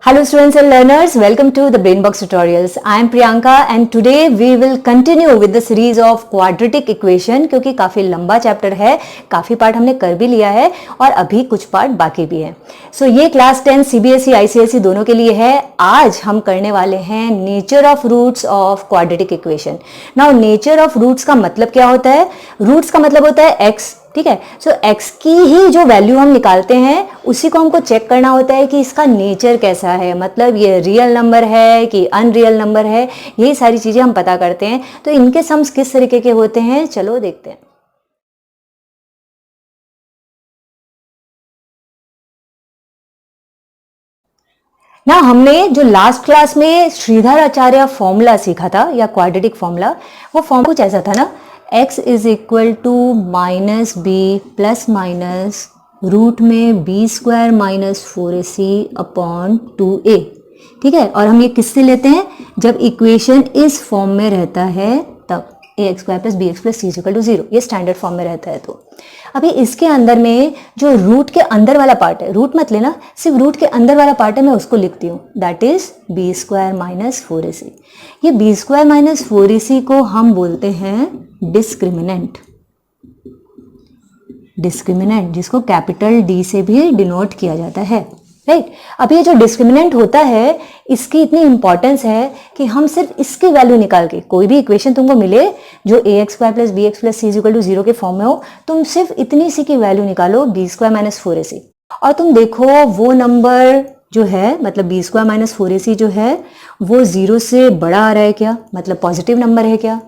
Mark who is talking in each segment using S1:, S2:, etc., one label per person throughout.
S1: Hello students and learners, welcome to the Brainbox Tutorials. I am Priyanka and today we will continue with the series of quadratic equation क्योंकि काफ़ी लंबा chapter है, काफ़ी part हमने कर भी लिया है और अभी कुछ पार्ट बाकी भी है. ये क्लास 10 CBSE ICSE दोनों के लिए है. आज हम करने वाले हैं nature of roots of quadratic equation. Now nature of roots का मतलब क्या होता है? रूट्स का मतलब होता है x. ठीक है, सो x की ही जो वैल्यू हम निकालते हैं उसी को हमको चेक करना होता है कि इसका नेचर कैसा है, मतलब ये रियल नंबर है कि अनरियल नंबर है. यही सारी चीजें हम पता करते हैं. तो इनके सम्स किस तरीके के होते हैं, चलो देखते हैं. ना हमने जो लास्ट क्लास में श्रीधर आचार्य फॉर्मूला सीखा था या क्वाड्रेटिक फॉर्मूला, वो फॉर्म कुछ ऐसा था ना, x is equal to minus B plus minus root में B square minus 4ac upon 2a. ठीक है, और हम ये किससे लेते हैं? जब इक्वेशन इस फॉर्म में रहता है तब ax square plus B x plus C equal to 0, ये स्टैंडर्ड फॉर्म में रहता है. तो अभी इसके अंदर में जो रूट के अंदर वाला पार्ट है, रूट मत लेना, सिर्फ रूट के अंदर वाला पार्ट है, मैं उसको लिखती हूँ, that is b square minus 4ac. ये बी स्क्वायर माइनस 4ac को हम बोलते हैं डिस्क्रिमिनेंट. डिस्क्रिमिनेंट जिसको कैपिटल डी से भी डिनोट किया जाता है, राइट. अब ये जो डिस्क्रिमिनेंट होता है, इसकी इतनी इंपॉर्टेंस है कि हम सिर्फ इसकी वैल्यू निकाल के, कोई भी इक्वेशन तुमको मिले जो A X square plus B x plus C equal to 0 के फॉर्म में हो, तुम सिर्फ इतनी सी की वैल्यू निकालो, बी स्क्वायर माइनस 4ac, और तुम देखो वो नंबर जो है, मतलब बी स्क्वायर माइनस 4ac जो है वो 0 से बड़ा आ रहा है क्या, मतलब पॉजिटिव नंबर है क्या,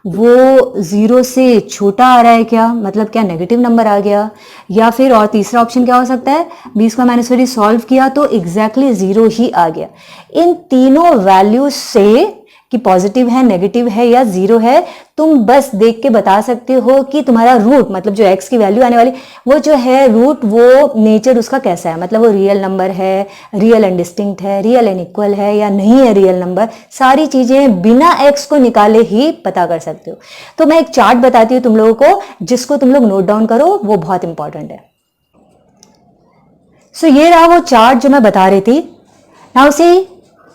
S1: वो 0 से छोटा आ रहा है क्या, मतलब क्या नेगेटिव नंबर आ गया, या फिर और तीसरा ऑप्शन क्या हो सकता है, बी स्क्वायर माइनस 4 सॉल्व किया तो एग्जैक्टली 0 ही आ गया. इन तीनों वैल्यूज से कि पॉजिटिव है, नेगेटिव है या 0 है, तुम बस देख के बता सकते हो कि तुम्हारा रूट, मतलब जो x की वैल्यू आने वाली, वो जो है रूट, वो नेचर उसका कैसा है, मतलब वो रियल नंबर है, रियल एंड डिस्टिंक्ट है, रियल एंड इक्वल है या नहीं है रियल नंबर. सारी चीजें बिना x को निकाले ही पता कर सकते हो. तो मैं एक चार्ट बताती हूँ तुम लोगों को, जिसको तुम लोग नोट डाउन करो, वो बहुत इंपॉर्टेंट है. ये रहा वो चार्ट जो मैं बता रही थी. नाउ सी,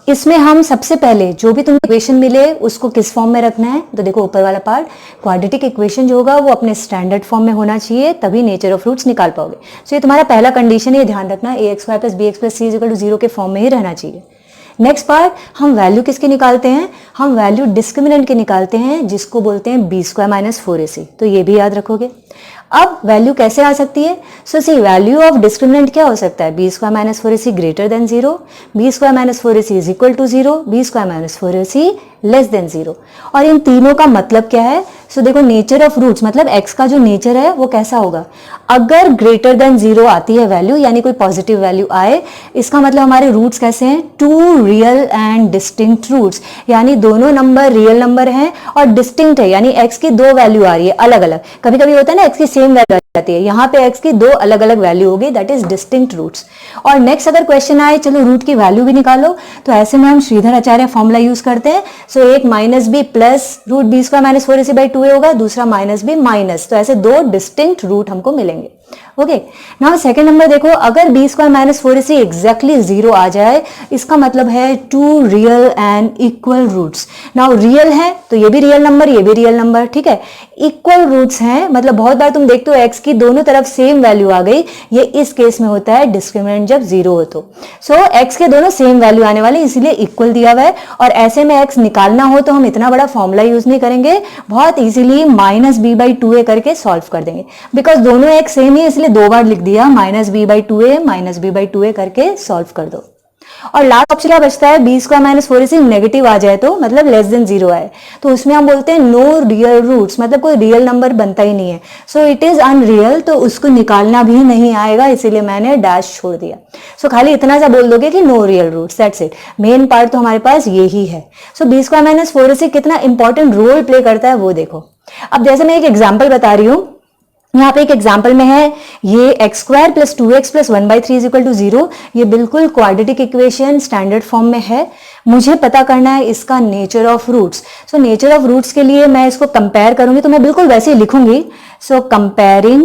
S1: इसमें हम सबसे पहले जो भी तुम्हें इक्वेशन मिले उसको किस फॉर्म में रखना है. तो देखो ऊपर वाला पार्ट, क्वाड्रेटिक इक्वेशन जो होगा वो अपने स्टैंडर्ड फॉर्म में होना चाहिए, तभी नेचर ऑफ रूट्स निकाल पाओगे. ये तुम्हारा पहला कंडीशन, ये ध्यान रखना, A X square plus B x plus C equal to 0 के फॉर्म में ही रहना चाहिए. नेक्स्ट पार्ट, हम वैल्यू किसके निकालते हैं? हम वैल्यू डिस्क्रिमिनेंट के निकालते हैं, जिसको बोलते हैं बी स्क्वायर माइनस 4ac. तो ये भी याद रखोगे. अब वैल्यू कैसे आ सकती है? सी वैल्यू ऑफ डिस्क्रिमिनेंट क्या हो सकता है? B square minus 4ac greater than 0, B square minus 4ac is equal to 0, B square minus 4ac less than 0. और इन तीनों का मतलब क्या है? देखो नेचर ऑफ रूट्स, मतलब x का जो नेचर है वो कैसा होगा, अगर ग्रेटर देन 0 आती है वैल्यू, यानी कोई पॉजिटिव वैल्यू आए, इसका मतलब हमारे रूट्स कैसे हैं? Two real and distinct roots, यानी दोनों नंबर रियल नंबर हैं और डिस्टिंक्ट है, यानी x की दो वैल्यू आ रही है अलग अलग. कभी कभी होता है ना x की सेम वैल्यू जाती है, यहाँ पे x की दो अलग अलग वैल्यू होगी, दैट इज डिस्टिंक्ट रूट्स. और नेक्स्ट अगर क्वेश्चन आए, चलो रूट की वैल्यू भी निकालो, तो ऐसे में हम श्रीधर आचार्य फॉर्मूला यूज करते हैं. एक minus B plus root b square minus 4ac by 2a होगा, दूसरा माइनस बी माइनस, तो ऐसे दो डिस्टिंक्ट रूट हमको मिलेंगे. ओके, नाउ सेकंड नंबर देखो, अगर b square minus 4ac exactly 0 आ जाए, इसका मतलब है two real and equal roots. Now real है तो ये भी रियल नंबर, ये भी रियल नंबर, ठीक है. इक्वल रूट्स हैं, मतलब बहुत बार तुम देखते हो x की दोनों तरफ सेम वैल्यू आ गई, ये इस केस में होता है डिस्क्रिमिनेंट जब 0 हो तो. x के दोनों सेम वैल्यू आने वाले, इसीलिए इक्वल दिया हुआ है. और ऐसे में x निकालना हो तो हम इतना बड़ा फॉर्मूला यूज नहीं करेंगे, बहुत easily minus b by 2a करके सॉल्व कर देंगे, बिकॉज दोनों x सेम ही, इसलिए दो बार लिख दिया, minus b by 2a minus b by 2a करके सॉल्व कर दो. और लास्ट ऑप्शन क्या बचता है? B square minus 4ac negative आ जाए तो, मतलब लेस देन 0 आए, तो उसमें हम बोलते हैं नो रियल रूट्स, मतलब कोई रियल नंबर बनता ही नहीं है, इट इज अनरियल, तो उसको निकालना भी नहीं आएगा, इसीलिए मैंने डैश छोड़ दिया. खाली इतना सा बोल दोगे कि no real roots, that's it. Main part तो हमारे पास ये ही है. बी स्क्वायर माइनस 4ac कितना इंपॉर्टेंट रोल प्ले करता है वो देखो. अब जैसे मैं एक एग्जाम्पल बता रही हूँ, यहाँ पे एक एग्जाम्पल में है, ये एक्स स्क्वायर प्लस 2x प्लस 1/3 इज इक्वल टू 0, ये बिल्कुल क्वाड्रेटिक इक्वेशन स्टैंडर्ड फॉर्म में है. मुझे पता करना है इसका nature of roots. Nature of roots के लिए मैं इसको कंपेयर करूंगी, तो मैं बिल्कुल वैसे ही लिखूंगी. Comparing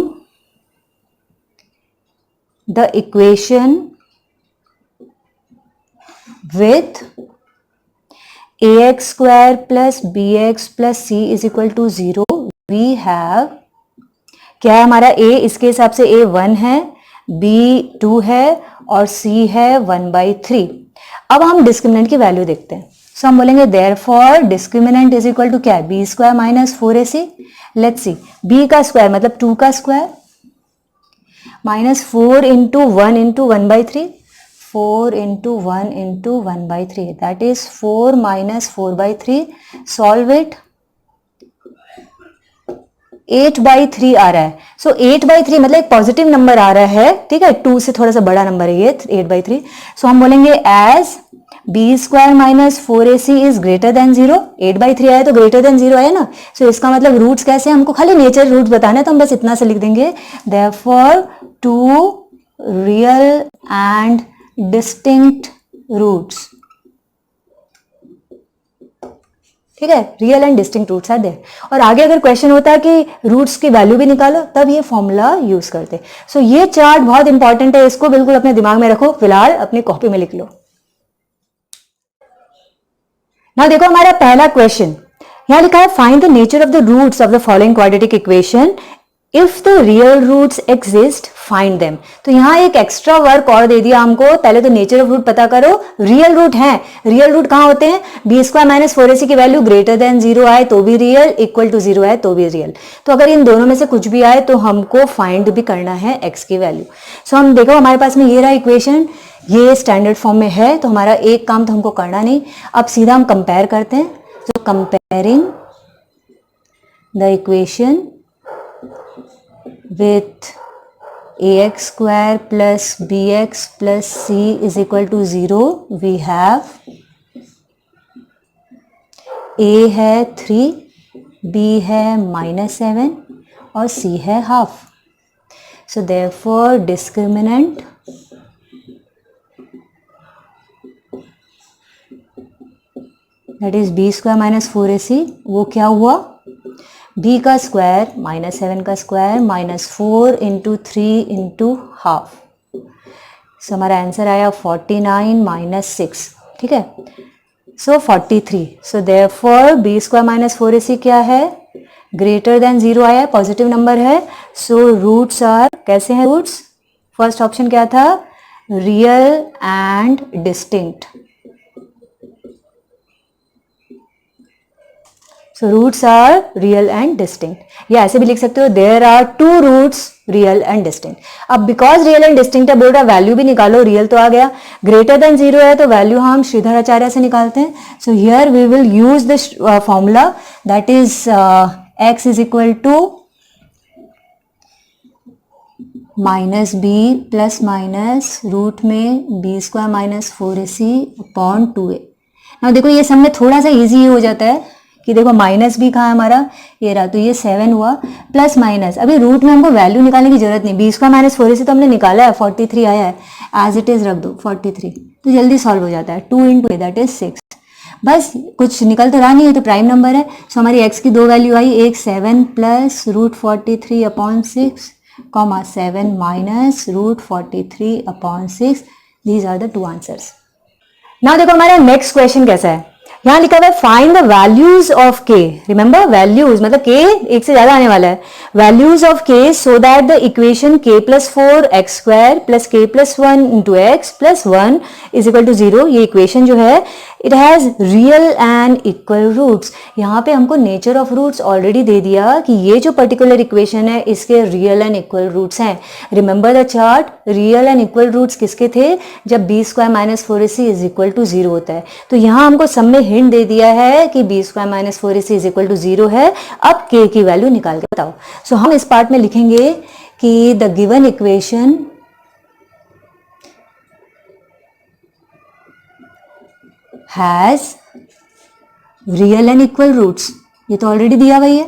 S1: the equation with ax square plus bx plus c is equal to 0, we have, क्या है हमारा a, इसके हिसाब से a 1 है, b 2 है और c है 1/3। अब हम डिस्क्रिमिनेंट की वैल्यू देखते हैं। सो हम बोलेंगे therefore discriminant is equal to क्या है, B square minus 4ac। Let's see, b का स्क्वायर मतलब 2 का square minus 4 into 1 into 1/3, 4 into 1 into 1/3, that is 4 minus 4/3, solve it, 8/3 आ रहा है। सो 8/3 मतलब एक पॉजिटिव नंबर आ रहा है, ठीक है, 2 से थोड़ा सा बड़ा नंबर है ये 8/3। सो हम बोलेंगे as b square minus 4ac is greater than 0, 8/3 आया तो ग्रेटर देन 0 आया ना। सो इसका मतलब रूट्स कैसे, हमको खाली नेचर रूट्स बताना है तो हम बस इतना से लिख देंगे, therefore 2 real and distinct roots, ठीक है, real and distinct roots are there. और आगे अगर क्वेश्चन होता है कि रूट्स की वैल्यू भी निकालो तब ये फॉर्मूला यूज करते। सो ये चार्ट बहुत इंपॉर्टेंट है, इसको बिल्कुल अपने दिमाग में रखो, फिलहाल अपनी कॉपी में लिख लो। नाउ देखो हमारा पहला क्वेश्चन यहां लिखा है, find the nature of the roots of the following quadratic equation, if the real roots exist find them. तो यहां एक एक्स्ट्रा वर्क और दे दिया हमको, पहले तो नेचर ऑफ रूट पता करो, रियल रूट है, रियल रूट कहां होते हैं, बी स्क्वायर माइनस 4ac की वैल्यू ग्रेटर देन 0 आए तो भी रियल, इक्वल टू 0 आए तो भी रियल। तो अगर इन दोनों में से कुछ भी आए तो हमको फाइंड भी करना है x की वैल्यू। सो हम देखो हमारे पास में ये रहा इक्वेशन, ये स्टैंडर्ड फॉर्म में है, तो हमारा एक काम तो हमको करना नहीं, अब सीधा हम कंपेयर करते हैं। तो comparing the equation with ax square plus bx plus c is equal to 0, we have a है 3, b है -7 और c है half. So therefore discriminant that is b square minus 4ac, वो क्या हुआ, b का स्क्वायर -7 का स्क्वायर -4 इंटू 3 इंटू हाफ। सो हमारा आंसर आया 49 - 6, ठीक है, सो 43। So therefore b square minus 4ac क्या है, ग्रेटर देन 0 आया है, पॉजिटिव नंबर है। सो रूट्स आर, कैसे हैं रूट्स, फर्स्ट ऑप्शन क्या था, real and distinct. So roots are real and distinct, या ऐसे भी लिख सकते हो there are two roots real and distinct। अब because real and distinct है बोल रहा, वैल्यू भी निकालो, रियल तो आ गया, ग्रेटर देन 0 है तो वैल्यू हम श्रीधर आचार्य से निकालते हैं। So here we will use this formula, that is x is equal to minus B plus minus root में b square minus 4ac upon 2a। now देखो ये सब में थोड़ा सा इजी हो जाता है कि देखो माइनस भी कहाँ है हमारा, ये रहा, तो ये 7 हुआ, प्लस माइनस, अभी रूट में हमको वैल्यू निकालने की जरूरत नहीं, बी स्क्वायर माइनस 4ac तो हमने निकाला है, 43 आया है, एज इट इज रख दो 43, तो जल्दी सॉल्व हो जाता है, 2 इंटू दैट इज 6, बस कुछ निकल तो रहा नहीं है, तो प्राइम नंबर है। सो हमारी x की दो वैल्यू आई, एक 7 plus root 43 upon 6 comma 7 minus root 43 upon 6, these are the two answers. Now देखो हमारा नेक्स्ट क्वेश्चन कैसा है, यहां लिखा हुआ है फाइंड द वैल्यूज ऑफ के, रिमेंबर वैल्यूज मतलब के एक से ज्यादा आने वाला है, values of K so that the equation k plus 4 X square plus K plus 1 into X plus 1 is equal to 0, ये इक्वेशन जो है it has real and equal roots. यहाँ पे हमको नेचर ऑफ रूट्स ऑलरेडी दे दिया कि ये जो पर्टिकुलर इक्वेशन है इसके रियल एंड इक्वल रूट्स हैं। Remember the chart, real and equal roots किसके थे, जब B square minus 4ac is equal to 0 होता है। तो यहाँ हमको सब में हिंट दे दिया है कि B square minus 4ac is equal to 0 है। अब k की वैल्यू निकाल के बताओ। सो हम इस पार्ट में लिखेंगे कि the given equation has real and equal roots, ये तो ऑलरेडी दिया हुआ है,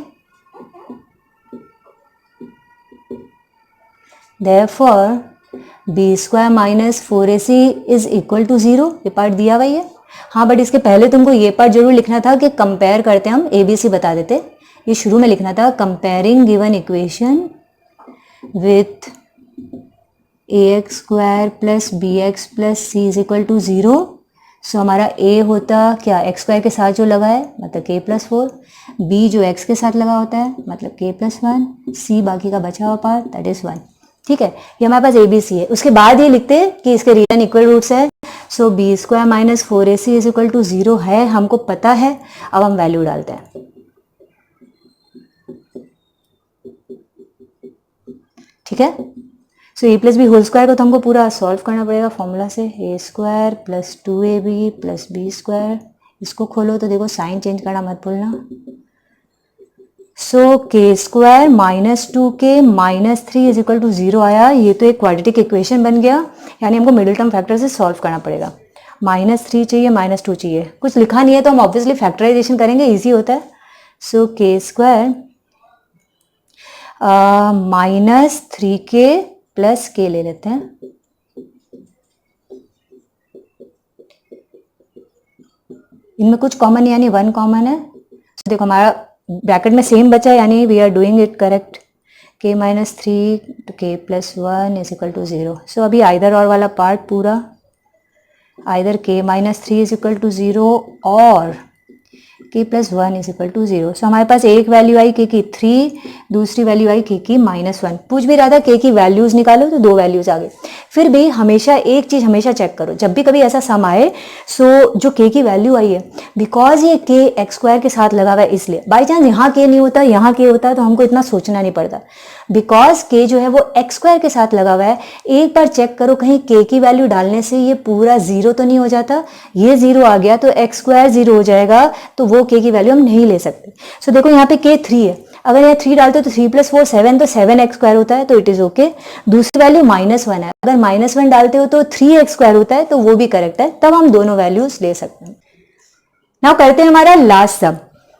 S1: therefore b square minus 4ac is equal to 0, ये पार्ट दिया हुआ है। हाँ बट इसके पहले तुमको ये पार्ट जरूर लिखना था कि कंपेयर करते हम ABC बता देते, ये शुरू में लिखना था, comparing given equation with ax square plus bx plus c is equal to 0, so हमारा a होता क्या, एक्स स्क्वायर के साथ जो लगा है मतलब k प्लस 4, b जो x के साथ लगा होता है मतलब k प्लस 1, c बाकी का बचा हुआ पार्ट दैट इज 1। ठीक है, ये हमारे पास ABC है। उसके बाद ये लिखते हैं कि इसके रियल एंड इक्वल रूट्स है। So B square minus 4AC is equal to 0 है, हमको पता है। अब हम वैल्यू डालते हैं। ठीक है, so A plus B whole square को तो हमको पूरा सॉल्व करना पड़ेगा फॉर्मूला से। ए स्क्वायर प्लस 2AB प्लस बी स्क्वायर, इसको खोलो तो देखो साइन चेंज करना मत भूलना। So K square minus 2k minus 3 is equal to 0 आया। ये तो एक क्वाड्रेटिक इक्वेशन बन गया, यानी हमको मिडिल टर्म फैक्टर से सॉल्व करना पड़ेगा। -3 चाहिए, -2 चाहिए, कुछ लिखा नहीं है तो हम ऑब्वियसली फैक्टराइजेशन करेंगे, इजी होता है। सो K square -3k plus k ले लेते हैं। इनमें कुछ कॉमन यानी 1 कॉमन है। so, देखो हमारा ब्रैकेट में सेम बचा है, यानी we are doing it correct. k minus 3 तो k plus 1 is equal to 0। So अभी आइदर और वाला पार्ट पूरा, either k minus 3 is equal to 0 और k plus 1 is equal to 0। So हमारे पास एक वैल्यू आई k की 3, दूसरी वैल्यू आई k की -1। पूछ भी रहा था k की वैल्यूज निकालो तो 2 वैल्यूज आ गए। फिर भी हमेशा एक चीज हमेशा चेक करो, जब भी कभी ऐसा सम आए सो जो k की वैल्यू आई है, बिकॉज ये k एक्स स्क्वायर के साथ लगा हुआ है इसलिए, बाई चांस यहाँ k नहीं होता यहाँ k होता है तो हमको इतना सोचना नहीं पड़ता। बिकॉज k जो है वो एक्स स्क्वायर के साथ लगा हुआ है, एक बार चेक करो कहीं k की वैल्यू डालने से ये पूरा 0 तो नहीं हो जाता। ये 0 आ गया तो एक्स स्क्वायर 0 हो जाएगा, तो वो k की वैल्यू हम नहीं ले सकते। सो देखो यहाँ पे k 3 है, अगर यहाँ 3 डालते हो तो 3 प्लस 4 7, तो 7 एक्स स्क्वायर होता है तो इट इज ओके। दूसरी वैल्यू -1 है, अगर -1 डालते हो तो 3 एक्स स्क्वायर होता है तो वो भी करेक्ट है, तब हम दोनों वैल्यूज ले सकते हैं। नाउ करते हैं हमारा लास्ट सम।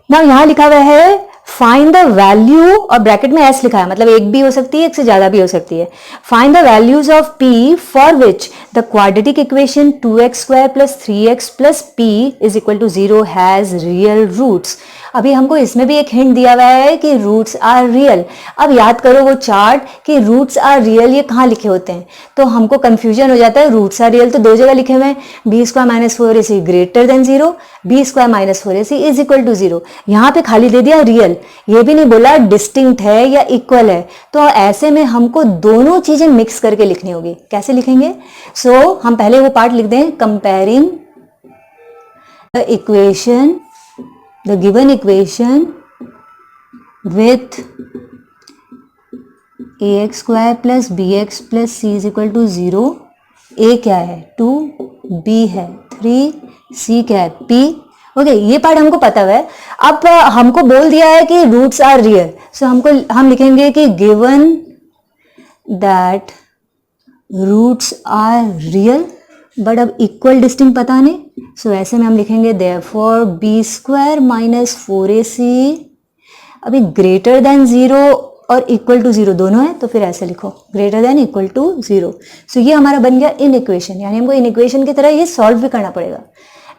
S1: नाउ यहाँ लिखा हुआ है फाइंड द वैल्यू, और ब्रैकेट में एस लिखा है, मतलब एक भी हो सकती है, एक से ज्यादा भी हो सकती है। Find the values of p for which the quadratic equation 2x square plus 3x plus p is equal to 0 has real roots. अभी हमको इसमें भी एक हिंट दिया हुआ है कि रूट्स आर रियल। अब याद करो वो चार्ट कि रूट्स आर रियल ये कहाँ लिखे होते हैं, तो हमको कंफ्यूजन हो जाता है। रूट्स आर रियल तो 2 जगह लिखे हुए हैं, B square minus 4ac greater than 0, B square minus 4ac is equal to 0। यहाँ पे खाली दे दिया रियल, ये भी नहीं बोला डिस्टिंक्ट है या इक्वल है। तो ऐसे में हमको दोनों चीजें मिक्स करके लिखनी होगी। कैसे लिखेंगे? सो हम पहले वो पार्ट लिख दें, comparing the equation, the given equation with ax square plus bx plus c is equal to 0। a क्या है 2, b है 3, c क्या है p। ओके, ये पार्ट हमको पता है। अब हमको बोल दिया है कि रूट्स आर रियल, सो हम लिखेंगे कि given that roots are real, but अब इक्वल डिस्टिंक्ट पता नहीं, सो ऐसे में हम लिखेंगे therefore B square minus 4ac अभी ग्रेटर देन 0 और इक्वल टू 0 दोनों है, तो फिर ऐसे लिखो ग्रेटर देन इक्वल टू 0। सो ये हमारा बन गया इन इक्वेशन, यानी हमको इन इक्वेशन की तरह ये सॉल्व भी करना पड़ेगा।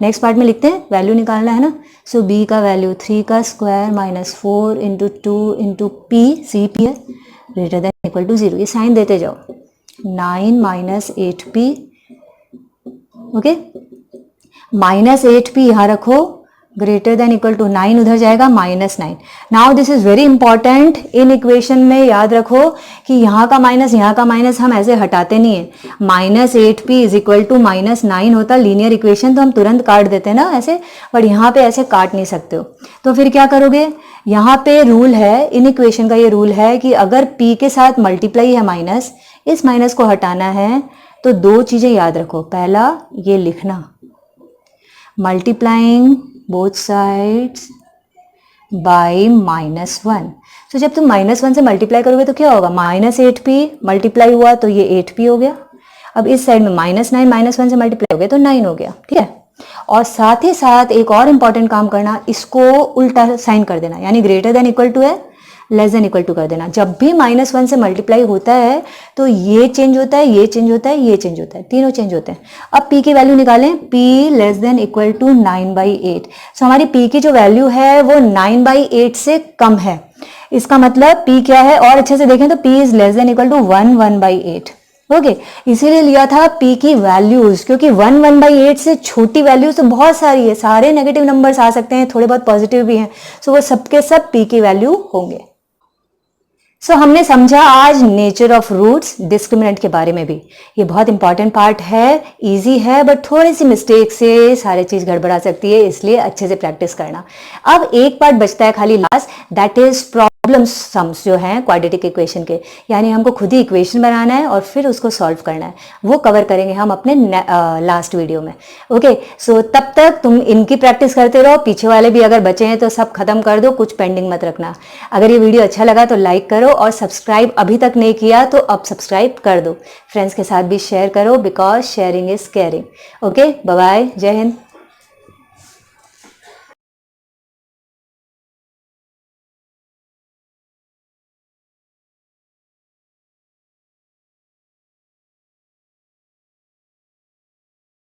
S1: नेक्स्ट पार्ट में लिखते हैं, वैल्यू निकालना है ना। सो b का वैल्यू 3 का square minus 4 into 2 into p, C P है, ग्रेटर देन इक्वल टू 0। ये साइन देते जाओ, 9 माइनस 8p, ओके, -8p यहाँ रखो, ग्रेटर देन इक्वल टू 9 उधर जाएगा -9। Now this is very important, in equation में याद रखो कि यहाँ का माइनस हम ऐसे हटाते नहीं है। -8p इज इक्वल टू -9 होता लीनियर इक्वेशन तो हम तुरंत काट देते हैं ना ऐसे, बट यहाँ पे ऐसे काट नहीं सकते हो। तो फिर क्या करोगे, यहाँ पे रूल है, इन इक्वेशन का ये रूल है कि अगर p के साथ मल्टीप्लाई है माइनस, इस माइनस को हटाना है तो 2 चीजें याद रखो। पहला ये लिखना, मल्टीप्लाइंग बोथ साइड्स बाय -1। तो जब तुम -1 से मल्टीप्लाई करोगे तो क्या होगा, -8p मल्टीप्लाई हुआ तो ये 8p हो गया। अब इस साइड में -9 -1 से मल्टीप्लाई हो गया तो 9 हो गया, ठीक है। और साथ ही साथ एक और इंपॉर्टेंट काम करना, इसको उल्टा साइन कर देना, यानी ग्रेटर देन इक्वल टू है लेस देन इक्वल टू कर देना। जब भी -1 से मल्टीप्लाई होता है तो ये चेंज होता है, ये चेंज होता है, ये चेंज होता है, तीनों चेंज होते हैं। अब p की वैल्यू निकालें, p less than equal to 9/8। So हमारी p की जो वैल्यू है वो 9/8 से कम है। इसका मतलब p क्या है, और अच्छे से देखें तो p is less than equal to 1/8। Okay, इसीलिए लिया था p की वैल्यूज, क्योंकि 1/8 से छोटी वैल्यूज तो बहुत सारी है, सारे नेगेटिव नंबर्स आ सकते हैं, थोड़े बहुत पॉजिटिव भी हैं, सो वो सबके सब p की वैल्यू होंगे। सो हमने समझा आज नेचर ऑफ रूट्स, डिस्क्रिमिनेंट के बारे में भी। ये बहुत इंपॉर्टेंट पार्ट है, इजी है, बट थोड़ी सी मिस्टेक से सारी चीज गड़बड़ा सकती है, इसलिए अच्छे से प्रैक्टिस करना। अब एक पार्ट बचता है खाली last, that is problem sums जो हैं क्वाड्रेटिक इक्वेशन के, यानी हमको खुद ही इक्वेशन बनाना है और फिर उसको सॉल्व करना है। वो कवर करेंगे हम अपने लास्ट वीडियो में। ओके, सो तब तक तुम इनकी प्रैक्टिस करते रहो, पीछे वाले भी अगर बचे हैं तो सब खत्म कर दो, कुछ पेंडिंग मत रखना। अगर ये वीडियो अच्छा लगा तो लाइक करो, और सब्सक्राइब अभी तक नहीं किया तो अब सब्सक्राइब कर दो। फ्रेंड्स के साथ भी शेयर करो, because sharing is caring. Okay, bye bye, जय हिंद।